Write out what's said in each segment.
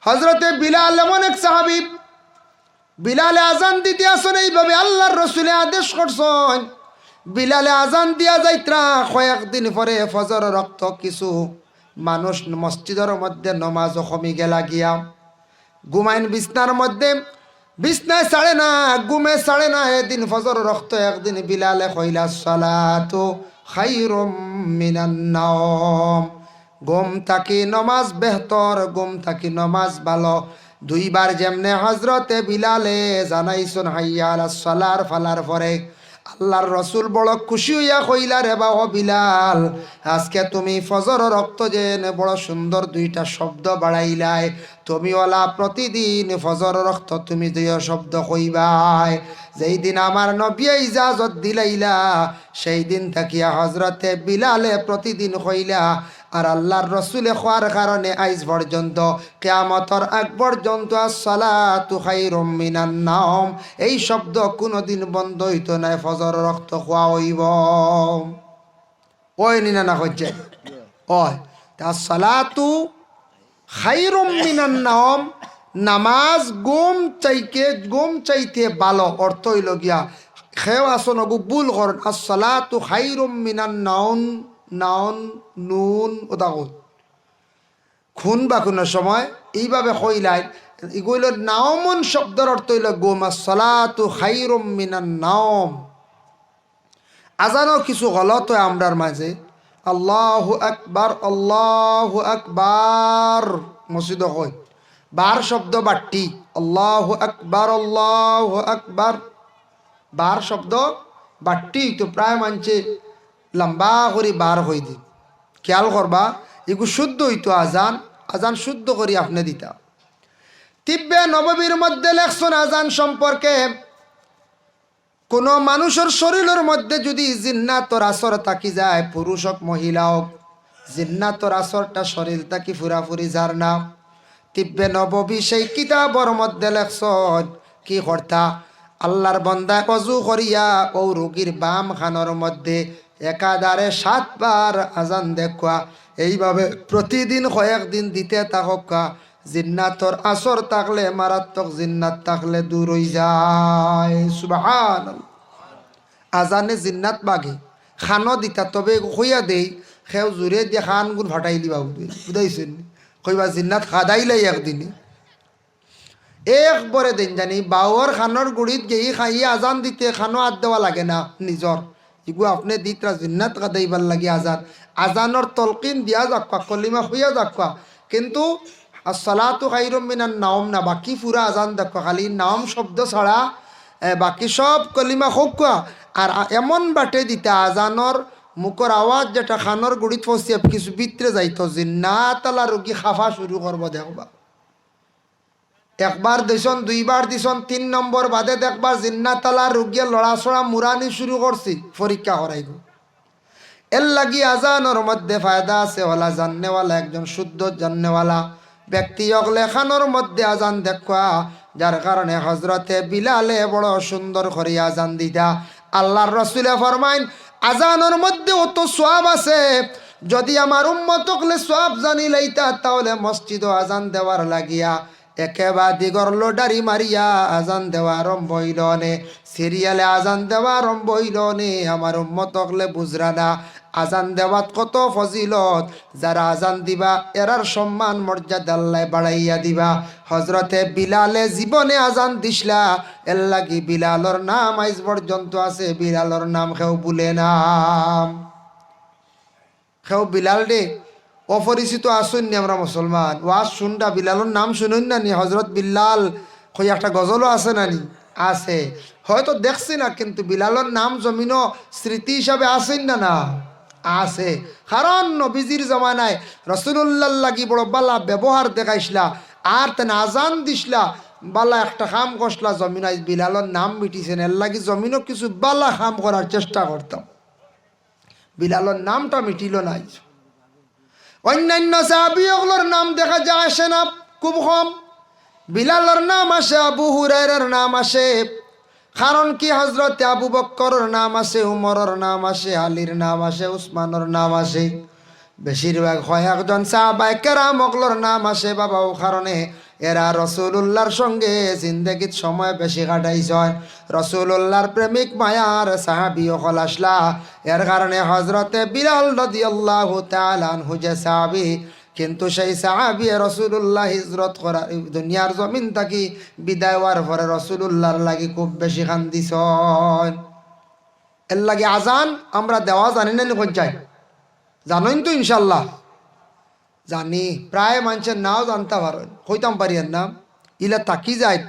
হযরতে বিলাল এমন এক সাহাবী, বিলালে আজান দিতে আসেন এইভাবে আল্লাহর রসুলে আদেশ করছেন। বিলালে আজান দিয়া যাইত্রা কয়েকদিন পরে ফজর রক্ত কিছু মানুষ মসজিদের মধ্যে নমাজ কমি গেলা গিয়া ঘুমাইন বিছনার মধ্যে, বিছনায় ছাড়ে না, ঘুমে ছাড়ে না। এদিন ফজর রক্ত একদিন বিলালে কইলা সালাতু খায়রুম মিনান নাওম, ঘুম থাকি নমাজ বেহতর, ঘুম থাকি নমাজ ভালো। দুইবার যেমনে হজরতে বিলালে জানাইছন হাইয়া আলাস সালার ফালার পরে আল্লাহর রসুল বড় খুশি হইয়া কইলা রে বাবা বিলাল, আজকে তুমি ফজর রক্ত যেন বড় সুন্দর দুইটা শব্দ বাড়াইলাই, তুমি ওলা প্রতিদিন ফজর রক্ত তুমি দুই শব্দ কইবাই। যেই দিন আমার নবী ইজাজত দিলাইলা সেই দিন থাকিয়া হজরতে বিলালে প্রতিদিন কইলা। আর আল্লাহর রসুলে খোয়ার কারণে আইজ পর্যন্ত কিয়ামতের আগ পর্যন্ত আসসালাতু খায়রুম মিনান নাওম এই শব্দ কোনোদিন বন্ধ হইতো না, ফজর রক্ত খোয়া হইব। ওই নিনা না হচ্ছে ওই আসসালাতু খায়রুম মিনান নাওম, নামাজ ঘুম চাইতে ভালো। অর্থ হইল গিয়া খেও আসন বুল করেন আসসালাতু খায়রুম মিনান নাওম, নাউন নুন ওটা খুন বা কোনো সময় এইভাবে কইলাই এগুলো নাওমন শব্দের অর্থ হইল ঘুম। আসসালাতু খায়রুম মিনান নাওম। আজানও কিছু গলত হয় আমরার মাঝে, আল্লাহু আকবার আল্লাহু আকবার মসজিদ কই বার শব্দ বাট্টি, আল্লাহু আকবার বার শব্দ বাট্টি তো প্রায় মানছে লম্বা করে বার হয়ে দিন। খেয়াল করবা এগু শুদ্ধ হইতো আজান, আজান শুদ্ধ করি আপনি দিতা। তিব্বে নববীর মধ্যে লেখছেন আজান সম্পর্কে, কোন মানুষের শরীরের মধ্যে যদি জিন্নাতর আসর থাকি যায়, পুরুষ হোক মহিলা হোক, জিন্নাতর আসরটা শরীর থাকি ফুরাফুরি যার না। তিব্বে নববী সেই কিতাবর মধ্যে লেখছেন কি কর্তা আল্লাহর বন্দা অজু করিয়া ও রোগীর বাম খানোর মধ্যে একাধারে 7 বার আজান দেখা, এইভাবে প্রতিদিন কয়েকদিন দিতে থাকা। জিন্নাতর আসর থাকলে মারাত্মক জিন্নাত থাকলে দূর হয়ে যায়। সুবহানাল্লাহ। আজানে জিন্নাত বাগে খানো দিতা, তবে কইয়া দেই খেও জুড়ে দিয়ে খান গুণ ফাটাই দিবা বুঝাইছেন, কইবা জিন্নাত খাদাইলাই একদিনে একবারে দিন জানি বাউর খানোর গুড়িত গেই খাইয়ে আজান দিতে খানো আদ দেওয়া লাগে না নিজর, এগু আপনি দিতরা জিন্নাত কাদাইবার লাগে। আজানোর তলকিন দিয়া যাক্কা কলিমা হইয়া যাক্কা, কিন্তু আসসালাতু খায়রুম মিনান নাওম না, বাকি পুরা আজান দেখা খালি নাওম শব্দ ছাড়া বাকি সব কলিমা হোকা। আর এমন বাটে দিতে আজানোর মুখর আওয়াজ যেটা খানোর গুড়িত ফসিয়ে কিছু ভিতরে যাইতো, জিন্নাত আলা রোগী খাফা শুরু করবো দেখবা। একবার দিছন, দুইবার দিছন, 3 নম্বর বাদে দেখবার জিন্নাতালা রোগিয়া লড়াছড়া মুরানি শুরু করছি, পরীক্ষা করাইব। এর লাগি আজানোর মধ্যে ফায়দা আছে, ওলা জাননেওয়ালা একজন শুদ্ধ জাননেওয়ালা ব্যক্তি লেখানোর মধ্যে আজান দেখা, যার কারণে হজরতে বিলালে বড় সুন্দর করে আজান দিতা। আল্লাহর রসুলে ফরমাইন আজানোর মধ্যে অত সোয়াব আছে, যদি আমার উম্মতকলে সোয়াব জানি লাইতা তাহলে মসজিদ আজান দেওয়ার লাগিয়া একেবারে দিগর লোডারি মারিয়া আজান দেওয়া আরম্ভ হইল নে, সিরিয়ালে আজান দেওয়া আরম্ভ হইল নে। আমার উম্মতকলে বুঝরা না আজান দেওয়াত কত ফজিলত, যারা আজান দিবা এরার সম্মান মর্যাদা আল্লাহ বাড়াইয়া দিবা। হজরতে বিলালে জীবনে আজান দিসলা, এর লাগি বিলালর নাম আইজ পর্যন্ত আছে, বিলালর নাম কেউ ভুলে না। কেউ বিলাল দে অপরিচিত আসুননি আমরা মুসলমান, ওয়াজ শুনটা বিলালর নাম শুনুন না নি, হজরত বিল্লাল কই একটা গজলও আছে না নি, আছে হয়তো দেখছি না, কিন্তু বিলালর নাম জমিনও স্মৃতি হিসাবে আসেন না না আছে। কারণ নবীজির জমানায় রসুল্লাহ লাগি বড় বালা ব্যবহার দেখাইছিলা, আর তেন আজান দিসলা বালা একটা খাম কষলা জমিন, আজ বিলালর নাম মিটিছেন, এর লাগি জমিনও কিছু বালা খাম করার চেষ্টা করতাম, বিলালর নামটা মিটিল না। অন্যান্য সাহাবীগুলোর নাম দেখা যায় আসে না, খুব কম। বিলালের নাম আসে, আবু হুরায়রার নাম আসে, কারণ কি হযরত আবু বকরের নাম আসে, উমরের নাম আসে, আলীর নাম আসে, উসমানের নাম আসে, বেশিরভাগ কয়েকজন সাহাবায়ে কেরামগুলোর নাম আসে বাবা। ও কারণে এরা রসুলুল্লাহর সঙ্গে জিন্দগিত সময় বেশি কাটাইছেন। রসুলুল্লাহর প্রেমিক মায়ার সাহাবী হল আসলা। এর কারণে হজরতে বিলাল রাদিয়াল্লাহু তাআলা আনহু যে সাহাবী, কিন্তু সেই সাহাবী রসুলুল্লাহ হিজরত করা দুনিয়ার জমিন থাকি বিদায় হওয়ার পরে রসুলুল্লাহর লাগি খুব বেশি কান্দিছেন। এর লাগে আজান আমরা দেওয়া জানি না কোন চাই, জানেন তো ইনশাল্লাহ? জানি, প্রায় মানুষের নাও জানতে পারেন, হইতাম পারিয়েন না। ইলা তাকি যায়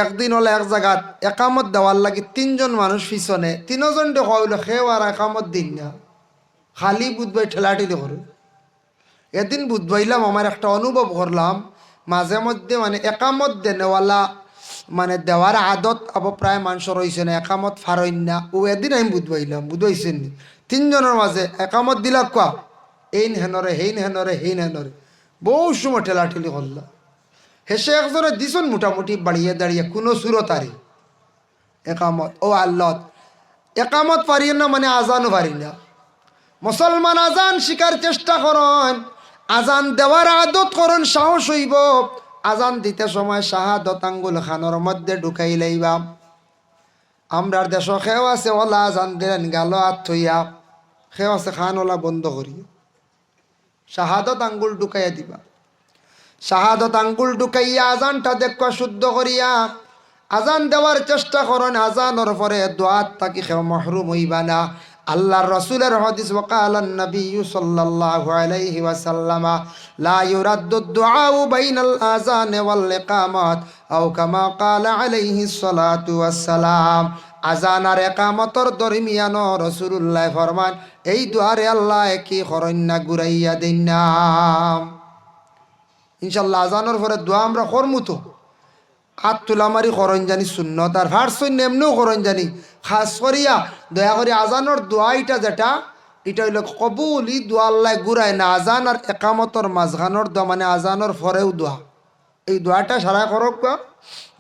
একদিন হলে এক জায়গাত একামত দেওয়ার লাগে 3 জন মানুষ পিছনে, 3 জন হইল খেয়ে আর একামত দিন না, খালি বুধবাই ঠেলাঠেলি করে। এদিন বুধবাইলাম আমার একটা অনুভব করলাম, মাঝে মধ্যে মানে একামত দেনেওয়ালা মানে দেওয়ার আদত আব প্রায় মানুষের রয়েছে না, একামত ফারইন না। ও এদিন আমি বুধবাইলাম, বুধবাইছেন 3 জনের মাঝে একামত দিলা কোয়া এইন হেনরে হেইন হেনরে হেইন হেনরে বহু সময় ঠেলাঠেলি করলাম। হেসে একজনে দিছন মোটামুটি বাড়িয়ে দাঁড়িয়ে কোনো সুরতারি একামত। ও আল্লাহ, একামত পারি না মানে আজানও পারি না। মুসলমান আজান শিকার চেষ্টা করেন, আজান দেওয়ার আদত করেন, সাহস হইব। আজান দিতে সময় শাহাদত আঙ্গুল খানোর মধ্যে ঢুকাই লাইবা। আমরার দেশ খেও আছে ওলা আজান দিলেন গালো হাত থইয়া, খেও আছে খান ওলা বন্ধ করিয়া শাহাদত আঙ্গুল ঢুকাইয়া দিবা। শাহাদত আঙ্গুল ঢুকাইয়া আজানটা দেখবা শুদ্ধ করিয়া আজান দেওয়ার চেষ্টা করেন। আজানোর পরে দোয়াত তাকি খেও মহরুম হইবা না। আল্লাহর রাসূলের হাদিস ওয়াকালান নবী সাল্লাল্লাহু আলাইহি ওয়াসাল্লাম লা ইউরাদ্দু দুআউ বাইনাল আযান ওয়াল ইকামাত আও কামা ক্বালা আলাইহিস সালাতু ওয়াসসালাম। আজান আর একামতর দরমিয়ান রাসূলুল্লাহ ফরমান এই দুয়ারে আল্লাহ কি করেন না ঘুরাইয়া দেন না। ইনশাআল্লাহ আজানের পরে দোয়া আমরা করমু তো, হাত তুলামারি করন জানি সুন্নত, আর ভার্সন এমনিও করন জানি। খাস করিয়া দয়া করি আজানোর দোয়াইটা যেটা এটা হইল কবুল, ই দোয়া আল্লাহ ঘুরায় না। আজান আর একামতর মাঝখানোর দোয়া মানে আজানোর পরেও দোয়া, এই দোয়াটা সারা করক।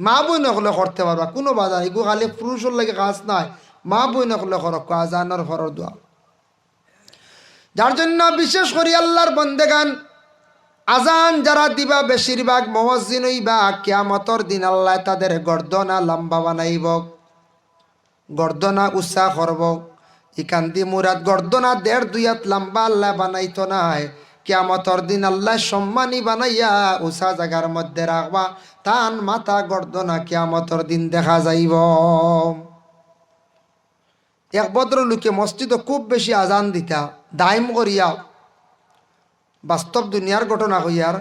মা বই নকলে করতে পারবা, কোনো বাধা এগু খালি পুরুষের লাগে কাজ নাই, মা বই নকলে করক আজানোর পরের দোয়া। যার জন্য বিশেষ করি আল্লাহর বন্দেগান আজান যারা দিবা বেশিরভাগ মুয়াজ্জিন হইবা, কিয়ামতর দিন আল্লাহ তাদের গর্দনা লম্বা বানাইব, গর্দনা উচ্চা করব। ইকান্দি মুরাদ গর্দনা 1.5-2 হাত লম্বা আল্লাহ বানাইতো নাই। কিয়ামতর দিন আল্লাহ সম্মানী বানাইয়া উঁচা জায়গার মধ্যে রাখবা, তান মাথা গর্দনা কিয়ামতর দিন দেখা যাইব। এক ভদ্রলোকে মসজিদে খুব বেশি আজান দিতা দাইম করিয়া, বাস্তব দুনিয়ার ঘটনা হইয়ার।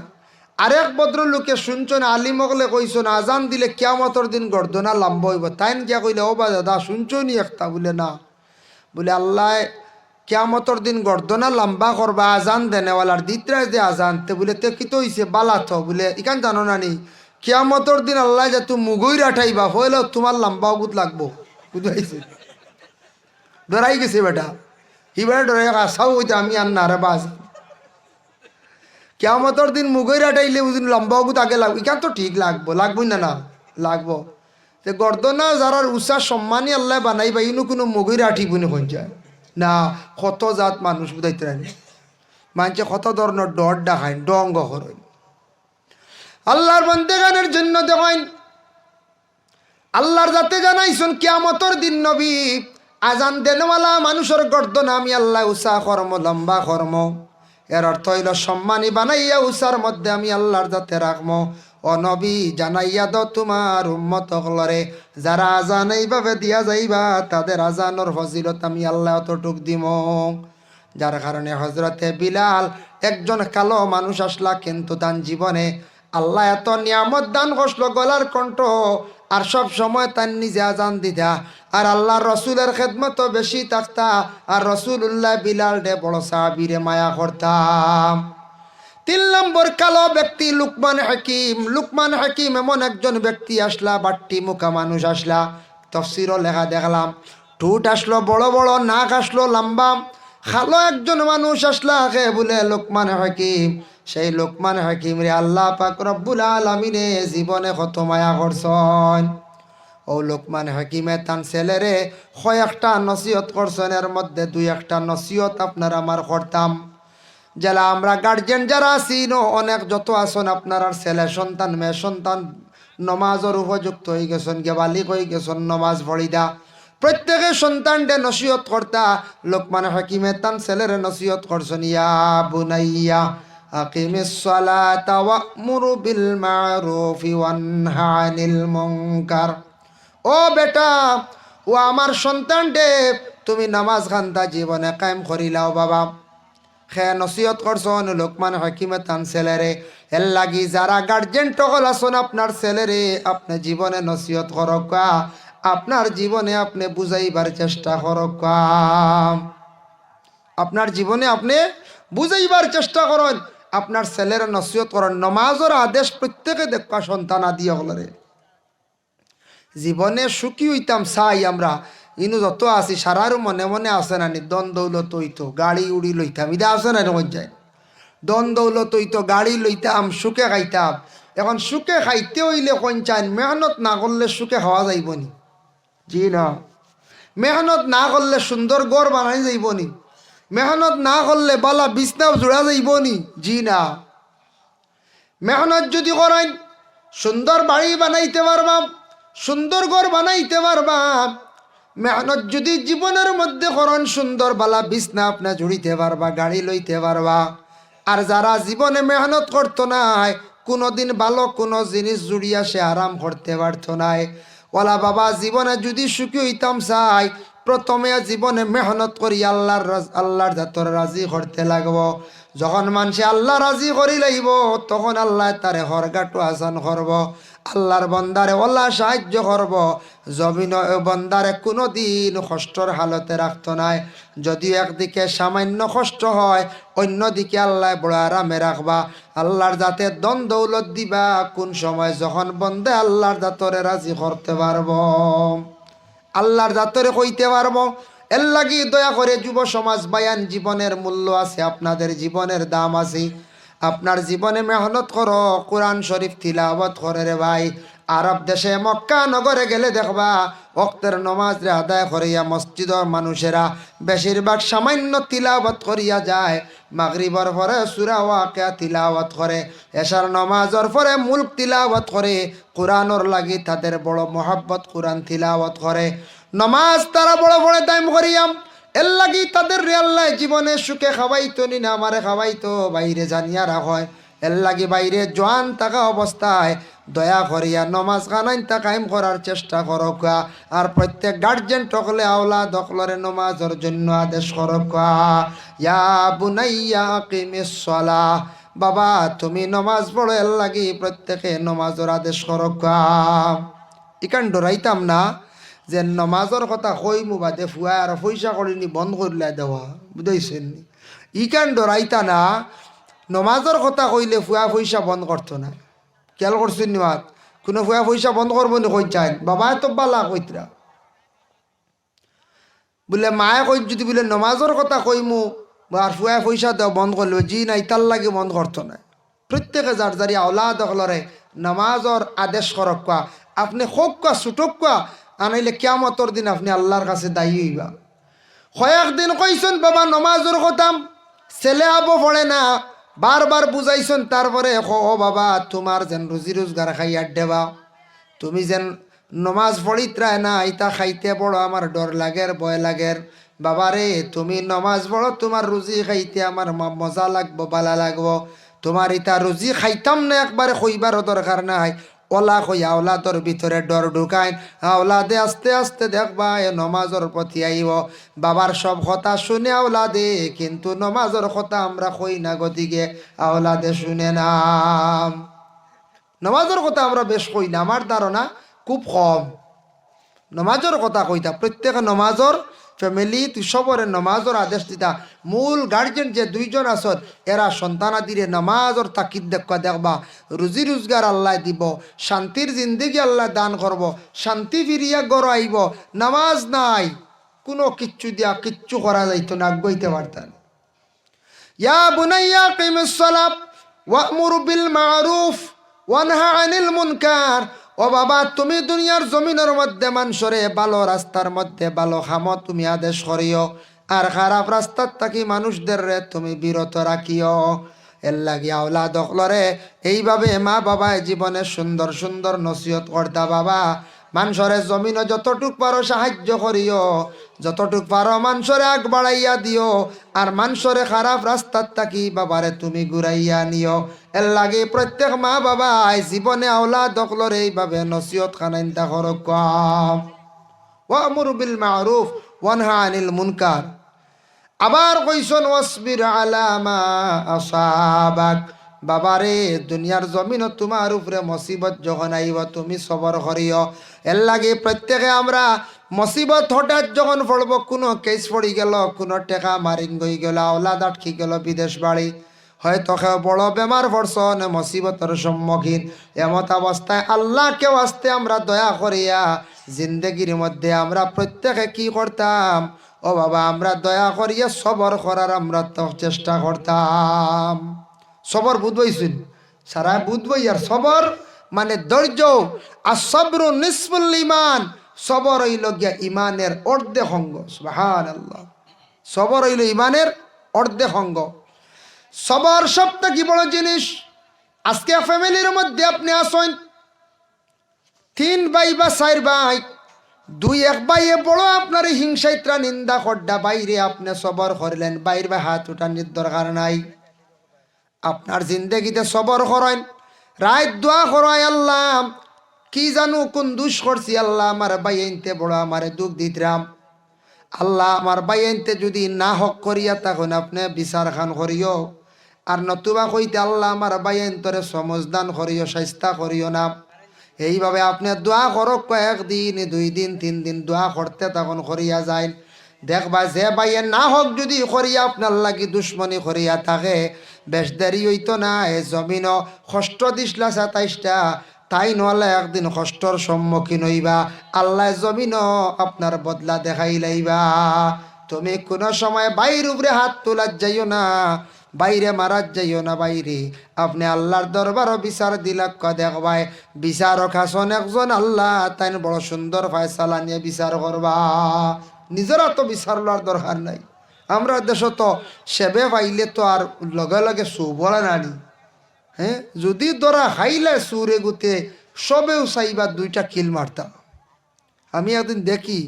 আরেক ভদ্রলোকে শুনছেন আলিমগলে কইছেন আজান দিলে কিয়ামতর দিন গর্দনা লম্বা হইব। তাইন গিয়া কইলে ও বা দাদা শুনছনি একটা? বলে না। বলে আল্লাহ কিয়ামতর দিন গর্দনা লম্বা করবা আজান দেনেওয়ালার দিতরায় যে আজান তে বলে তে কি তো হইছে বালাত বলে ইকান জানো না নি কিয়ামতর দিন আল্লাহ যে তুমি মুগই রাঠাইবা হইলে তোমার লম্বা গুত লাগবো, বুঝাইছে? ডরাই গেছে বেটা, হিবার ডরাই আশাও হইতে আমি আর না রে বাজ কিয়ামতর দিন মুগই রাঠাইলে বুঝিন লম্বা গুত আগে লাগবো। ইকান তো ঠিক লাগবো, লাগবই না? না লাগবো। তে গর্দনা যারা উষা সম্মানী আল্লাহ বানাইবা ইনু কোনো মুগই রাঠিব নি কোন যায় না। কত জাত মানুষ বুঝাইতে রানি মানছে কত ধরনের ডর দেখায় ডঙ্গ করেন। আল্লাহর বন্দেগানের জন্য দেখেন আল্লাহর যাতে জানাইছেন কিয়ামতর দিন নবী আজান দেনওয়ালা মানুষের গর্দনা আমি আল্লাহ উষা কর্ম লম্বা কর্ম। এর অর্থ হইল সম্মানী বানাইয়া উষার মধ্যে আমি আল্লাহর যাতে রাখবো। ও নবী জানাইয়া দাও তোমার উম্মত হলরে যারা আজান এইভাবে দিয়া যাইবা তাদের আজানোর ফজিলত আমি আল্লাহ অতটুক দিব। যার কারণে হজরতে বিলাল একজন কালো মানুষ আসলা, কিন্তু তার জীবনে আল্লাহ এত নিয়ামত দান করছিল, গলার কণ্ঠ আর সব সময় তার নিজে আজান দিতা আর আল্লাহর রসুলের খেদমত বেশি থাকতা। আর রসুল্লাহ বিলাল রে বড় সাহাবীরে মায়া করতাম। 3 নম্বর কালো ব্যক্তি লুকমান হাকিম। লুকমান হাকিম এমন একজন ব্যক্তি আসলা, বাট্টি মুখা মানুষ আসলা। তফসিরও লেখা দেখলাম, ঠোঁট আসলো বড় বড়, নাক আসলো লম্বা। খালো একজন মানুষ আসলা কে বলে লুকমান হাকিম। সেই লুকমান হাকিম রে আল্লাহ পাক রব্বুল আলামিনে জীবনে কত মায়া করছেন। ও লুকমান হাকিমে তান ছেলেরে কয়েকটা নসিহত করছেন, এর মধ্যে 2-1টা নসিহত আপনার আমার করতাম। যারা আমরা গার্জেন যারা আছি অনেক যত আসন আপনার আর ছেলে সন্তান মেয়ে সন্তান নমাজের উপযুক্ত হয়ে গেছেন গে বালিক হয়ে গেছেন নমাজ পড়িদা প্রত্যেকে সন্তানকে নসিহত করতা লোকমান হাকিমে তান ছেলের নসিহত করছেন ইয়া বুনাইয়া আকিমিস সালাতা ওয়া'মুর বিল মা'রুফি ওয়ানহা আনিল মুনকার। ও বেটা ও আমার সন্তানটে তুমি নামাজ খান্তা জীবনে কায়েম করিলাও বাবা। খে নসিহত করছেন লোকমান হাকিমে তান ছেলেরে এর লাগি যারা গার্জেন টকল আসুন আপনার ছেলেরে আপনি জীবনে নসিহত করক, আপনার জীবনে আপনি বুঝাইবার চেষ্টা করক, আপনার জীবনে আপনি বুঝাইবার চেষ্টা করেন, আপনার ছেলের নসিহত করেন। নমাজের আদেশ প্রত্যেকে দেখা সন্তান আদি হলরে জীবনে সুখী হইতাম চাই আমরা ইনু যত আছি সারারও মনে মনে আছে না নি দন দৌলত হইতো গাড়ি উড়ি লইতাম ইদা আছে না এরকম যায় দন দৌলত হইতো গাড়ি লইতাম সুখে খাইতাম। এখন সুখে খাইতে হইলে কোন চান মেহনত না করলে সুখে খাওয়া যাইব নি? জি না। মেহনত না করলে সুন্দর গড় বানাই যাইব নি? মেহনত না করলে বালা বিছনাও জোড়া যাইব নি? জি না। মেহনত যদি করেন সুন্দর বাড়ি বানাইতে পারবা, সুন্দর ঘর বানাইতে পারবা। মেহনত যদি জীবনের মধ্যে করেন সুন্দর বালা বিছনা আপনি জুড়িতে পারবা, গাড়ি লইতে পারবা। আর যারা জীবনে মেহনত করতো নাই কোনোদিন ভালো কোনো জিনিস জুড়িয়া সে আরাম করতে পারতো নাই। ওলা বাবা জীবনে যদি সুখী হইতাম চাই প্রথমে জীবনে মেহনত করি আল্লাহর জাতর রাজি করতে লাগবো। যখন মানুষে আল্লাহ রাজি করি লাইব তখন আল্লাহ তারে হরগাটো আসান করব, আল্লাহর বন্দারে ওলা সাহায্য করব। জমিন বন্দারে কোনো দিন কষ্টর হালতে রাখতো নাই। যদিও একদিকে সামান্য কষ্ট হয় অন্যদিকে আল্লাহ বড় আরামে রাখবা। আল্লাহর জাতে দন দৌলত দিবা কোন সময় যখন বন্দে আল্লাহর জাতরে রাজি করতে পারবো, আল্লাহর জাতরে কইতে পারবো। এর লাগি দয়া করে যুব সমাজ বায়ান জীবনের মূল্য আছে, আপনাদের জীবনের দাম আছে। আপনার জীবনে মেহনত করো, কোরআন শরীফ তিলাওয়াত করে রে ভাই। আরব দেশে মক্কা নগরে গেলে দেখবা ওয়াক্তের নমাজ রে আদায় করিয়া মসজিদের মানুষেরা বেশিরভাগ সামান্য তিলাওয়াত করিয়া যায়। মাগরিবর পরে সূরা ওয়াকিয়া তিলাওয়াত করে, এশার নমাজের পরে মুলক তিলাওয়াত করে। কোরআনর লাগি তাদের বড় মহব্বত, কোরআন তিলাওয়াত করে। নমাজ তারা বড় বড় দাম করিয়াম এর লাগি তাদের রে আল্লাহ জীবনে সুখে খাওয়াইতো নি না আমারে খাওয়াইতো বাইরে জানিয়া রাখয়। এর লাগি বাইরে জোয়ান থাকা অবস্থায় দয়া করিয়া নমাজ খানাইন তা কায়েম করার চেষ্টা করক। আর প্রত্যেক গার্জেন টকলে আওলা দখলরে নমাজের জন্য আদেশ করক। ইয়া বুনাইয়া আকিমিস সালাহ, বাবা তুমি নমাজ পড়ো এর লাগি প্রত্যেকে নমাজের আদেশ করক। ইকান ডরাইতাম না যে নমাজের কথা কইমু বাদে ফুয়া আর পয়সা করিনি বন্ধ করলে দেওয়া বুঝাইছেন। ইকান ডরাইতা না, নমাজের কথা কইলে ফুয়া পয়সা বন্ধ করতো না। খেয়াল করছেন নিমাত কোনো ফুয়া পয়সা বন্ধ করবো নি কই চাই বাবা তো বালা কইতরা বলে মায়ে কই যদি বলে নমাজের কথা কইমু আর ফুয়া পয়সা দেওয়া বন্ধ করলে জি না ইতার লাগে বন্ধ করতো না। প্রত্যেকে যার যারি আওলা দখলরে নমাজের আদেশ করক। আপনি হোক কা ছুটক কা আনাইলে কিয়ামতর দিন আপনি আল্লাহর কাছে দায়ী হইবা। কয়েকদিন কইছেন বাবা নমাজের কথা ছেলে আবো পড়ে না, বারবার বুঝাইছেন। তারপরে ও বাবা তোমার যেন রুজি রোজগার খাইয়ার দেবা, তুমি যেন নমাজ পড়িত্রায় না ইতা খাইতে বড় আমার ডর লাগের ভয় লাগের। বাবারে তুমি নমাজ পড়ো, তোমার রুজি খাইতে আমার মজা লাগবো ভালা লাগবো। তোমার ইতা রুজি খাইতাম না একবারে কইবারও দরকার নাই। ওলা কই আওলাদর ভিতরে ডর ঢুকাইন, আওলাদে আস্তে আস্তে দেখবা এ নমাজের প্রতি আইব। বাবার সব কথা শুনে আওলাদে, কিন্তু নমাজের কথা আমরা কই না, গতিকে আওলাদে শুনে না। নমাজের কথা আমরা বেশ কই না, আমার ধারণা খুব কম নমাজের কথা কইতা। প্রত্যেকে নমাজের ফ্যামিলি তুই সবরে নমাজের আদেশ দিতা। মূল গার্জেন যে দুইজন আসন এরা সন্তানাদিরে নমাজের তাকিদ দেখা দেখবা। রুজি রোজগার আল্লাহ দিব, শান্তির জিন্দিগি আল্লাহ দান করব, শান্তি ফিরিয়া গড় আইব। নামাজ নাই কোনো কিচ্ছু দিয়া কিচ্ছু করা যাইতো না, গইতে পারতেন। ইয়া বুনাইয়া কিমিস সালাত ওয়া'মুর বিল মা'রুফ ওয়ানহা আনিল মুনকার। ও বাবা তুমি দুনিয়ার জমিনের মধ্যে মানুষরে ভালো রাস্তার মধ্যে ভালো খামত তুমি আদেশ করিও, আর খারাপ রাস্তার থাকি মানুষদের রে তুমি বিরত রাখিও। এর লাগি আওলাদ অকলরে এইভাবে মা বাবায় জীবনে সুন্দর সুন্দর নসিহত করতা। বাবা মানুষরে জমিনে যতটুক পারো সাহায্য করিও, যতটুক পারো মানুষরে আগ বাড়াইয়া দিও, আর মানুষরে খারাপ রাস্তার থাকি বাবারে তুমি ঘুরাইয়া নিও। এর লাগে প্রত্যেক মা বাবা জীবনে আওলাদ অকলরে এইভাবে নসিহত খানাইন্দা করক। ওয়ামুরু বিল মারুফ ওয়ানহা আনিল মুনকার। আবার কইসন ওয়াসবির আলা মা আসাবাক। বাবারে দুনিয়ার জমিন তোমার উপরে মুসিবত যখন আইব তুমি সবর করিও। এর লাগে প্রত্যেকে আমরা মুসিবত হঠাৎ যখন পড়ব, কোনো কেস পড়ি গেল, কোনো টেকা মারিং গই গেল, আওলাদ আটকি গেল বিদেশ বাড়ি, হয়তো কেউ বড় বেমার পড়ছন, মুসিবতের সম্মুখীন, এমত অবস্থায় আল্লাহকে আসতে আমরা দয়া করিয়া জিন্দগির মধ্যে আমরা প্রত্যেকে কি করতাম, ও বাবা আমরা দয়া করিয়া সবর করার আমরা তো চেষ্টা করতাম। সবর বুঝবইছেন, সারা বুঝবই। আর সবর মানে ধৈর্য। আর সবরু নিসফুল ইমান, সবর হইল গিয়া ইমানের অর্ধেক অঙ্গ। সুবহানাল্লাহ, সবর হইল ইমানের অর্ধেক অঙ্গ। সবর সবটা কি বড় জিনিস। আজকে ফ্যামিলির মধ্যে আপনি আসেন, 3 ভাই বা 4 ভাই, 2-1 ভাইয়ে বড় আপনার হিংসাইত্রা নিন্দা করডা, বাইরে আপনি সবর করলেন, বাইরে বা হাত উঠানোর দরকার নাই। আপনার জিন্দগিতে সবর করেন, রাত দোয়া করায়, আল্লাহ কি জানো কোন দুষ করছি, আল্লাহ আমার ভাই আনতে বড় আমারে দুঃখ দিতরাম, আল্লাহ আমার ভাই আনতে যদি না হক করিয়া তখন আপনি বিচার খান করিও, আর নতুবা কইতে আল্লাহ আমার ভাই আনতরে সমজদান করিও, শাইস্তা করিও না। এইভাবে আপনি দোয়া করক, 1 দিন 2 দিন 3 দিন দোয়া করতে তখন করিয়া যায়। দেখবা যে ভাইয়ের না হোক যদি করিয়া আপনার লাগি দুশ্মনী করিয়া থাকে, বেশ দেরি হইতো না, এ জমিন কষ্ট দিসলা 27টা, তাই নহলে একদিন কষ্টর সম্মুখীন হইবা, আল্লাহ জমিন আপনার বদলা দেখাই লাইবা। তুমি কোনো সময় বাইর উপরে হাত তোলার যাইও না, বাইরে মারাত যাইও না। বাইরে আপনি আল্লাহর দরবারও বিচার দিলাক, দেখবাই বিচারক হাসন একজন আল্লাহ, তাই বড় সুন্দর ফয়সালা নিয়ে বিচার করবা। নিজেরা তো বিচার লওয়ার দরকার নাই। আমরা দেশ তো সেবে পাইলে তো আর লগে লগে সু বলা নানি। হ্যাঁ, যদি ধরা খাইলে সুরে গুতে সবেও চাইবা 2টা কিল মারতাম। আমি একদিন দেখি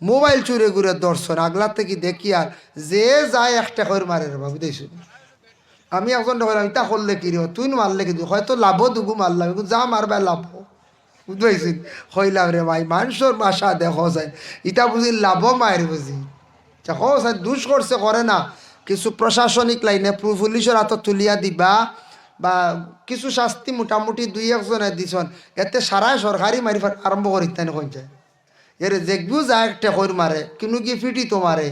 মোবাইল চুরে ঘুরে দর্শন আগলা থেকে দেখি, আর যে যায় একটা করে মারে রে বাবু দেখছি। আমি একজন আমি তা করলে কি রে, তুই মারলে কি, হয়তো লাভ দুগু মারলাম, যা মারবে লাভ, বুঝতে পারছি হইলাম রে ভাই। মানুষের বাসা দেখো যায়, ইটা বুঝি লাভ মায়ের বুঝি দেখো যায়, দুষ করছে করে না, কিছু প্রশাসনিক লাইনে পুলিশের হাতত তুলিয়া দিবা, বা কিছু শাস্তি মোটামুটি 2-1 জনে দিছন, এতে সারাই সরকারি মারি আরম্ভ করি তাই কই যায়। এর দেখবিও যায় একটা কইর মারে, কিন্তু কি ফিটি তো মারে।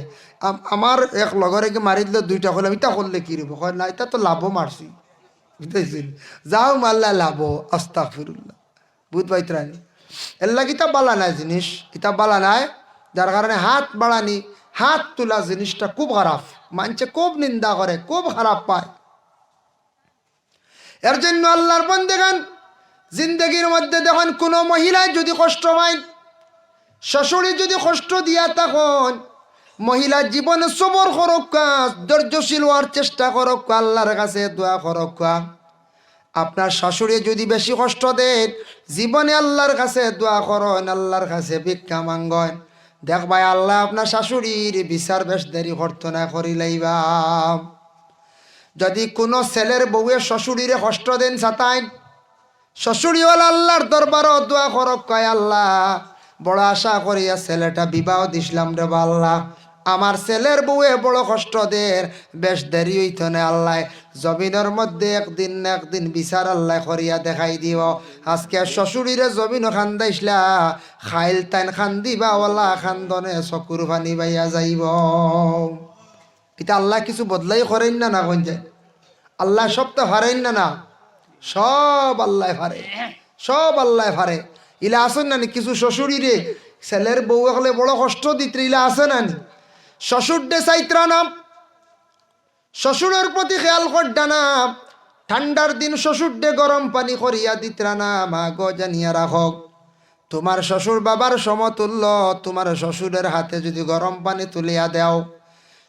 আমার এক লগরে কি মারি দিলে 2টা করলাম, ইটা করলে কি রব, হয় না এটা তো লাভও মারছি, বুঝতেছি যাও মারলা লাভ, আস্তাগফিরুল্লাহ, বুঝ পাইতরানি। এর লাগে এটা বালা নাই জিনিস, এটা বালা নাই, যার কারণে হাত বাড়ানি, হাত তোলা জিনিসটা খুব খারাপ, মানুষে খুব নিন্দা করে, খুব খারাপ পায়। এর জন্য আল্লাহর বান্দাগণ জিন্দগির মধ্যে দেখেন কোনো মহিলায় যদি কষ্ট পায়, শাশুড়ি যদি কষ্ট দিয়া তখন মহিলার জীবনে সবর করক, ধৈর্যশীল হওয়ার চেষ্টা করক, আল্লাহর কাছে দোয়া করক। আপনার শাশুড়ি যদি বেশি কষ্ট দেন, জীবনে আল্লাহর কাছে দোয়া করেন, আল্লাহর কাছে ভিক্ষা মাঙ্গন, দেখবাই আল্লাহ আপনার শাশুড়ির বিচার বেশ দেরি করতো না, করি লাইবা। যদি কোনো ছেলের বউয়ে শ্বশুরিরে কষ্ট দেন ছাতাইন, শ্বশুরিওয়ালা আল্লাহর দরবারও দোয়া করক, কয় আল্লাহ বড় আশা করিয়া ছেলেটা বিবাহ দিছিলাম রে আল্লাহ, আমার ছেলের বউয়ে বড় কষ্ট দের, বেশ দেরি হইত না, আল্লাহ জমিনের মধ্যে একদিন না একদিন বিচার আল্লাহ করিয়া দেখাই দিও। আজকে শ্বশুরিরে জমিন খান্দাইসলা, খাইল তাইন খান্দিবা ওলা খান্দনে চকুর পানি বাইয়া যাইব। এটা আল্লাহ কিছু বদলাই করেন না, না কোন যায় আল্লাহ সব তো হারেন না, না সব আল্লাহ হারে, সব আল্লাহ হারে। ইলা আসেন নানি কিছু শ্বশুরিরে ছেলের বউ হলে বড় কষ্ট দিতে, ইলা আছে নানি শ্বশুর ডে চাইত্রা নাম, শ্বশুরের প্রতি খেয়াল করডা না, ঠান্ডার দিন শ্বশুর ডে গরম পানি করিয়া দিতরা না, মা গো জানিয়া রাখক তোমার শ্বশুর বাবার সমতুল্য, তোমার শ্বশুরের হাতে যদি গরম পানি তুলিয়া দেও,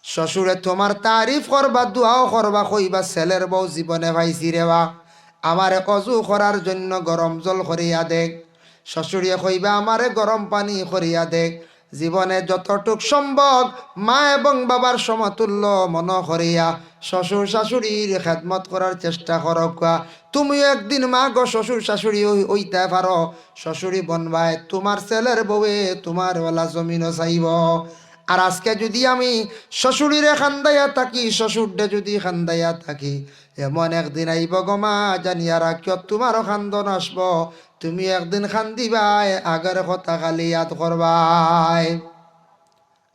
শ্বশুরে তোমার তারিফ করবা, দোয়াও করবা, কইবা ছেলের বউ জীবনে ভাইছি রেবা, আমারে অজু করার জন্য গরম জল করিয়া দেখ। শ্বশুরিয়ে কইবা আমারে গরম পানি করিয়া দেখ। জীবনে যতটুক সম্ভব মা এবং বাবার সমতুল্য মন করিয়া শ্বশুর শাশুড়ির খেদমত করার চেষ্টা করকা। তুমিও একদিন মা গো শ্বশুর শাশুড়ি হইতে পারো, শ্বশুরি বনবায় তোমার ছেলের বউয়ে তোমার ওলা জমিনও চাইব। আর আজকে যদি আমি শ্বশুরিরে খান্দাইয়া থাকি, শ্বশুরডে যদি খান্দাইয়া থাকি, এমন একদিন আইব গো মা জানিয়া রাখিও তোমারও খান্দন আসব, তুমি একদিন খান্দিবাই, আগের কথা খালি ইয়াদ করবাই।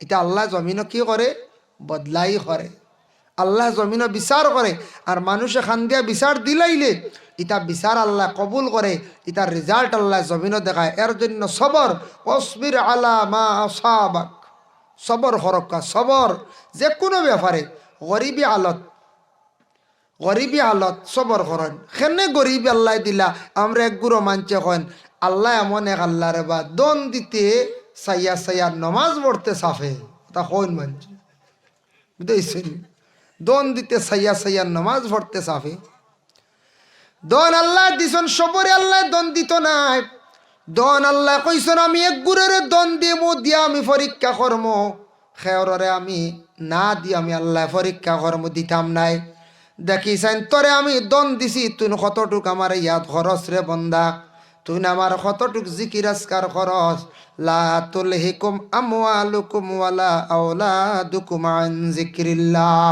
এটা আল্লাহ জমিনও কি করে? বদলাই করে। আল্লাহ জমিনও বিচার করে। আর মানুষে খান্দিয়া বিচার দিলাইলে ইটা বিচার আল্লাহ কবুল করে, ইটার রেজাল্ট আল্লাহ জমিনও দেখায়। এর জন্য সবর, অসবির আলা মা আসাবাক, সবর হরক্কা, সবর যে কোনো ব্যাপারে। গরিবী হালত সবর করেন। সেনে গরিবী আল্লাহ দিলা, আমরা এক গুরো মানছে কন আল্লাহ এমন এক আল্লাহ রে বা দন দিতে সাইয়া সাইয়া নমাজ পড়তে সাফে, তা কইন মানছে বুঝেছেন? দন দিতে সাইয়া সাইয়া নমাজ পড়তে সাফে। দন আল্লাহ দিছন, সবরে আল্লাহ দন দিত নাই। দন আল্লাহ কইসন আমি এক গুরের দন দিয়ে মো দিয়া আমি পরীক্ষা করম, খেয়রে আমি না দিয়ে আমি আল্লাহ পরীক্ষা করম দিতাম নাই। দেখিছেন তোরে আমি দন দিছি, তুই কতটুক আমার ইয়াদ খরচ রে বন্দা, তুই আমার কতটুক জিকির আজকার খরচ। লা তুলহিকুম আমওয়ালুকুম ওয়ালা আওলাদুকুম আন যিকরিল্লাহ।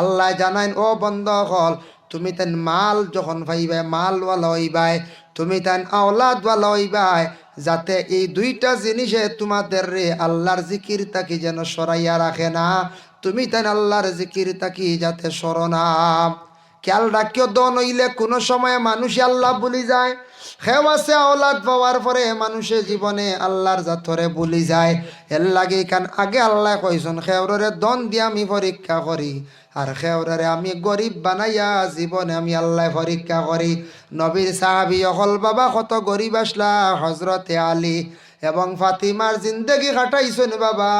আল্লাহ জানাইন ও বন্ধ হল, তুমি তেন মাল যখন পাইবাই মালওয়ালা হইবাই, তুমি তেন আওলাদওয়ালা হইবাই, যাতে এই দুইটা জিনিসে তোমাদের রে আল্লাহর জিকির তাকি যেন সরাইয়া রাখে না, তুমি তেন আল্লাহর জিকির তাকি যাতে সরনা। খেয়াল রাখিও দন হইলে কোনো সময় মানুষ আল্লাহ ভুলি যায়। খেও আছে আওলাদ পাওয়ার পরে মানুষের জীবনে আল্লাহর জাতরে ভুলি যায়। এর লাগে কান আগে আল্লাহ কইছেন খেওরে দন দিয়ে আমি পরীক্ষা করি, আর খেওরে আমি গরিব বানাইয়া জীবনে আমি আল্লাহ পরীক্ষা করি। নবীর সাহাবী হল বাবা কত গরিব আসলা, হজরতে আলী এবং ফাতিমার জিন্দেগি কাটাইছেন বাবা,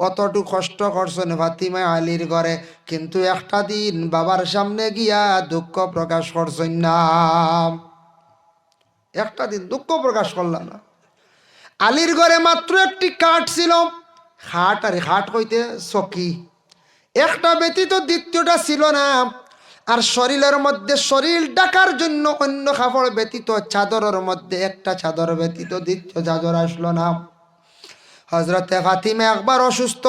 অতটুকু কষ্ট করছেন ফাতিমা আলীর ঘরে, কিন্তু একটা দিন বাবার সামনে গিয়া দুঃখ প্রকাশ করছেন না। একটা দিন দুঃখ প্রকাশ করলাম না। আলীর ঘরে মাত্র একটি কাঠ ছিল, খাট, আর খাট হইতে চকি, একটা ব্যতীত দ্বিতীয়টা ছিল না। আর শরীরের মধ্যে শরীর ঢাকার জন্য অন্য কাপড় ব্যতীত, চাদরের মধ্যে একটা চাদর ব্যতীত দ্বিতীয় চাদর আসলো না। হজরতে ফাতিমা একবার অসুস্থ,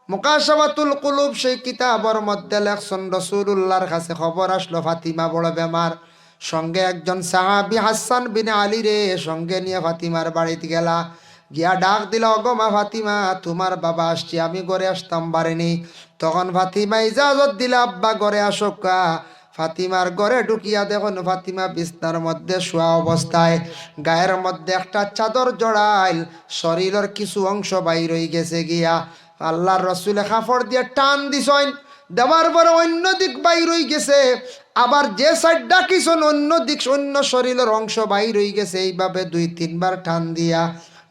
মুকাশাফাতুল কুলুব সেই কিতাবের মধ্যে লেখছেন রাসূলুল্লাহর কাছে খবর আসলো ফাতিমা বড় বেমার। সঙ্গে একজন সাহাবী হাসান বিন আলী রে সঙ্গে নিয়ে ফাতিমার বাড়িতে গেলা, গিয়া ডাক দিল ওগো মা ফাতিমা, তোমার বাবা আসছি, আমি ঘরে আসতাম পারিনি। তখন ফাতিমা ইজাজত দিলা আব্বা ঘরে আসোকা। ফাতিমার ঘরে ঢুকিয়া দেখুন ফাতিমা বিছনার মধ্যে শোয়া অবস্থায়, গায়ের মধ্যে একটা চাদর জড়াইল, শরীরের কিছু অংশ বাইর হয়ে গেছে গিয়া। আল্লাহর রসুলে কাপড় দিয়ে টান দিছেন, দেওয়ার পরে অন্য দিক বাইর হয়ে গেছে, আবার যে সাইড ডাকিছেন অন্য দিক, অন্য শরীরের অংশ বাইর হয়ে গেছে। এইভাবে 2-3 বার টান দিয়া